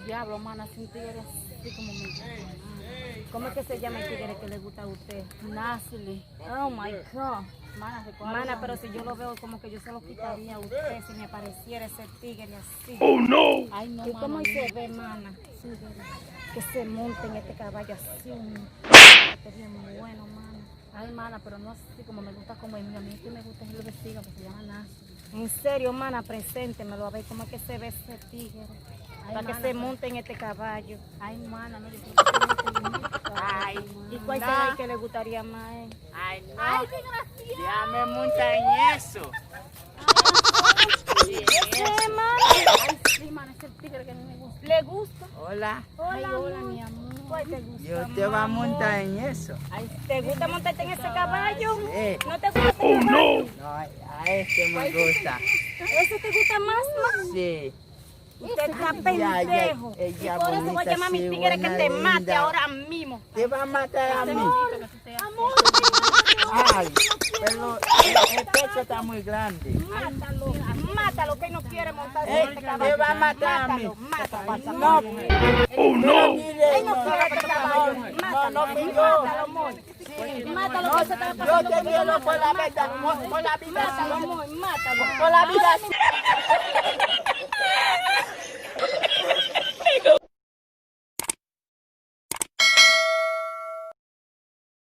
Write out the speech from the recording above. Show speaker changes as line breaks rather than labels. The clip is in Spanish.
Diablo, mana, es un tigre así como me gusta. ¿Cómo es que se llama el tigre que le gusta a usted? Nasty. Oh my God. Mana, pero si yo lo veo como que yo se lo quitaría a usted si me apareciera ese tigre así.
Oh no.
Ay, no, ¿y cómo se ve, mana? Sí, que se monte en este caballo así, que bien bueno, mana. Ay, mana, pero no así como me gusta como el mío. A mí que me gusta es el vestido porque se llama Nasty. En serio, mana, preséntemelo a ver cómo es que se ve ese tigre. Ay, para que se monte en este caballo. Ay, mana, no le Ay, ¿y cuál será el que le gustaría más?
Ay, no.
Ay, qué gracioso.
Ya me monta en eso.
Ese, mana. Ay, sí, mana, es el tigre que a mí me gusta. ¿Le gusta?
Hola.
Hola, ay, hola, mi amor. ¿Cuál te gusta?
Yo te voy a montar en eso.
Ay, ¿te gusta montarte en ese caballo?
Sí.
¿No te gusta ese
Oh
caballo?
no.
No, a este me gusta.
¿Ese te gusta más, ma?
Sí.
Usted está
Ya,
pendejo.
ella
Y por eso voy a
bonita,
llamar a mi
sí,
tigre que
buena,
te mate
linda.
ahora mismo.
Te va a matar a mí.
Amor,
Ay, pero el pecho está muy grande.
mátalo, mátalo, que él no quiere montar en este
Te
caballo.
va a matar a mí.
Mátalo,
No,
Oh no.
él no quiere este caballo.
no, fui yo.
Mátalo, amor. Mátalo, que se está
Yo
pasando
te
con
quiero
tu
por la
mamá.
vida, por la vida.
Mátalo, amor, mátalo.
Por la vida.